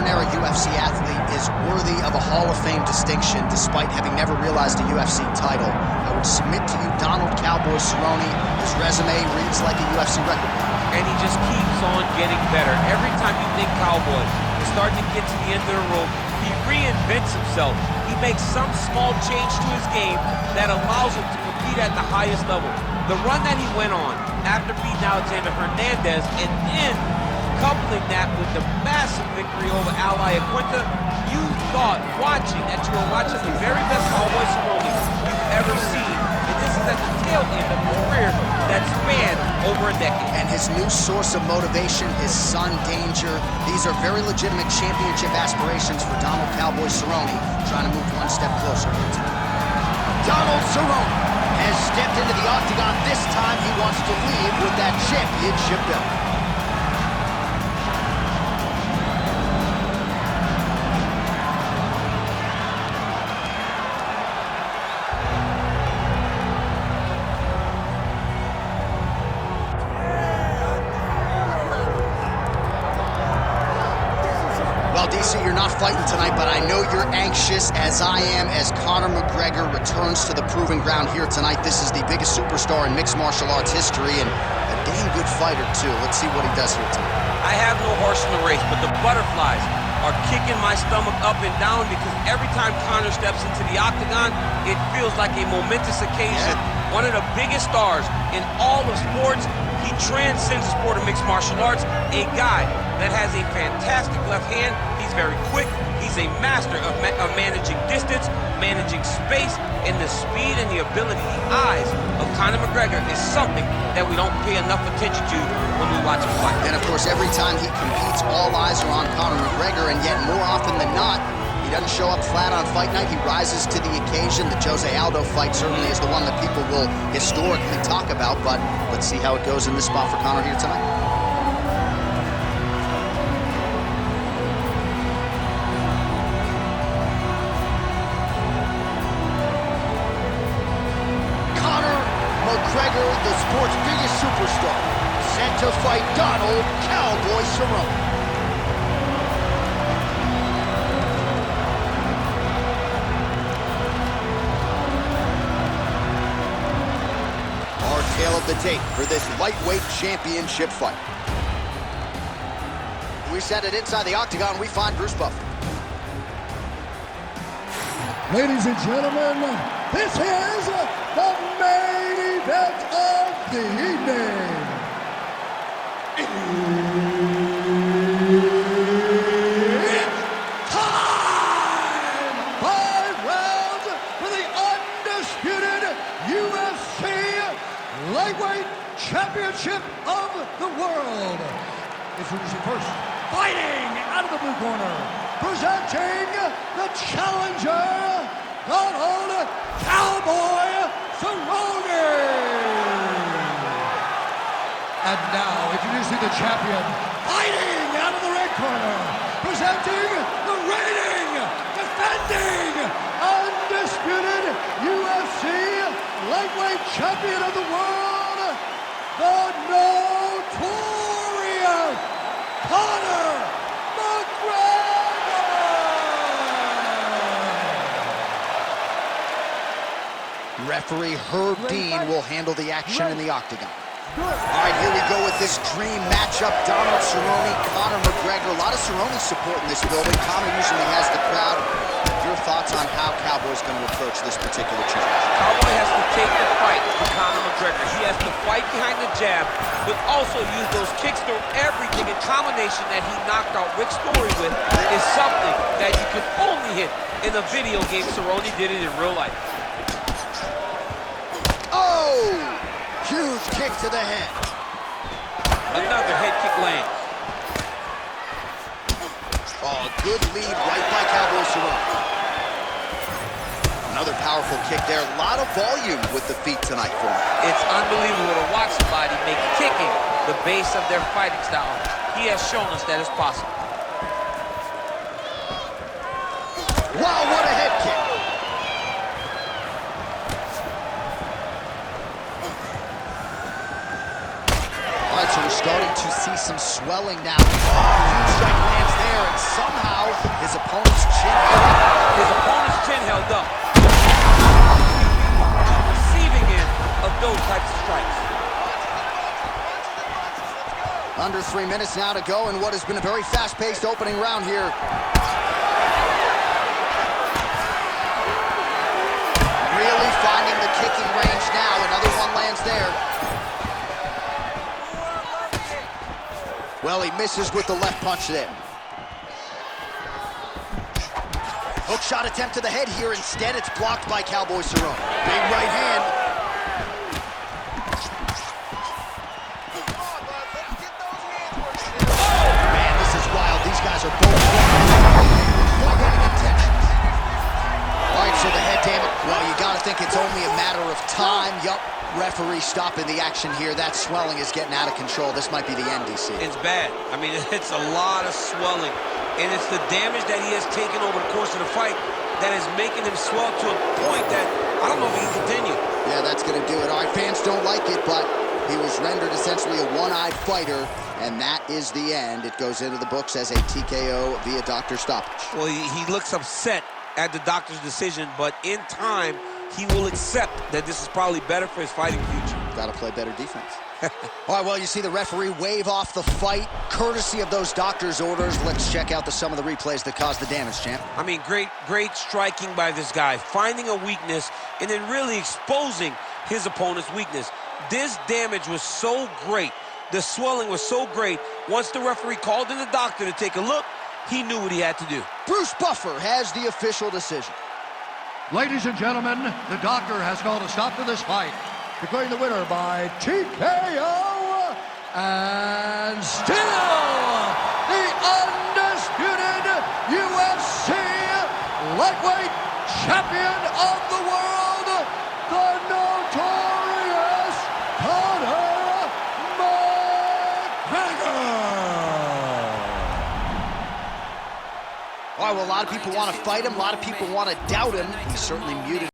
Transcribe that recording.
modern-era UFC athlete is worthy of a Hall of Fame distinction despite having never realized a UFC title. I would submit to you Donald "Cowboy" Cerrone. His resume reads like a UFC record. And he just keeps on getting better. Every time you think Cowboy is starting to get to the end of the rope, he reinvents himself. He makes some small change to his game that allows him to compete at the highest level. The run that he went on after beating Alexander Hernandez and then coupling that with the massive victory over Ally Aquinta, you thought watching that you were watching the very best Cowboy Cerrone you've ever seen. And this is at the tail end of a career that spanned over a decade. And his new source of motivation, his son Danger. These are very legitimate championship aspirations for Donald "Cowboy" Cerrone, trying to move one step closer. Donald Cerrone has stepped into the octagon. This time he wants to leave with that championship belt. DC, you're not fighting tonight, but I know you're anxious, as I am, as Conor McGregor returns to the proving ground here tonight. This is the biggest superstar in mixed martial arts history, and a damn good fighter, too. Let's see what he does here tonight. I have no horse in the race, but the butterflies are kicking my stomach up and down because every time Conor steps into the octagon, it feels like a momentous occasion. Yeah. One of the biggest stars in all of sports. He transcends the sport of mixed martial arts. A guy that has a fantastic left hand. He's very quick. He's a master of managing distance, managing space, and the speed and the ability, the eyes of Conor McGregor is something that we don't pay enough attention to when we watch him fight. And of course, every time he competes, all eyes are on Conor McGregor, and yet more often than not, he doesn't show up flat on fight night. He rises to the occasion. The Jose Aldo fight certainly is the one that people will historically talk about, but let's see how it goes in this spot for Conor here tonight. Conor McGregor, the sport's biggest superstar, set to fight Donald "Cowboy" Cerrone. Tale of the tape for this lightweight championship fight. We send it inside the octagon. We find Bruce Buffer. Ladies and gentlemen, this is the main event of the evening. It's time! 5 rounds for the undisputed UFC Lightweight Championship of the World. Introducing first, fighting out of the blue corner, presenting the challenger, Donald "Cowboy" Cerrone. And now, introducing the champion, fighting out of the red corner, presenting the reigning, defending, undisputed UFC Lightweight Champion of the World, the notorious Conor McGregor! Referee Herb Dean will handle the action in the octagon. All right, here we go with this dream matchup. Donald Cerrone, Conor McGregor. A lot of Cerrone support in this building. Conor usually has the crowd. Your thoughts on how Cowboy's going to approach this particular challenge? Cowboy has to take the fight to Conor McGregor. He has to fight behind the jab, but also use those kicks through everything in combination that he knocked out Rick Story with is something that you can only hit in a video game. Cerrone did it in real life. Oh! Huge kick to the head. Another head kick lands. Oh, good lead right by Cowboy Cerrone. Another powerful kick there. A lot of volume with the feet tonight for him. It's unbelievable to watch somebody make kicking the base of their fighting style. He has shown us that it's possible. Wow, what a head kick. All right, so we're starting to see some swelling now. Oh, huge strike lands there, and somehow Under 3 minutes now to go in what has been a very fast-paced opening round here. Really finding the kicking range now. Another one lands there. Well, he misses with the left punch there. Hook shot attempt to the head here. Instead, it's blocked by Cowboy Cerrone. Big right hand. Man, this is wild. These guys are both getting attention. All right, so the head damage. Well, you got to think it's only a matter of time. Yup. Referee stopping the action here. That swelling is getting out of control. This might be the end, DC. It's bad. I mean, it's a lot of swelling. And it's the damage that he has taken over the course of the fight that is making him swell to a point that I don't know if he can continue. Yeah, that's going to do it. All right, fans don't like it, but he was rendered essentially a one-eyed fighter, and that is the end. It goes into the books as a TKO via doctor stoppage. Well, he looks upset at the doctor's decision, but in time, he will accept that this is probably better for his fighting future. Got to play better defense. All right, well, you see the referee wave off the fight, courtesy of those doctor's orders. Let's check out some of the replays that caused the damage, champ. I mean, great striking by this guy, finding a weakness and then really exposing his opponent's weakness. This damage was so great. The swelling was so great. Once the referee called in the doctor to take a look, he knew what he had to do. Bruce Buffer has the official decision. Ladies and gentlemen, the doctor has called a stop to this fight, declaring the winner by TKO, and still the undisputed UFC lightweight champion of the world, the notorious Conor McGregor. All right, well, a lot of people want to fight him. A lot of people want to doubt him. He certainly muted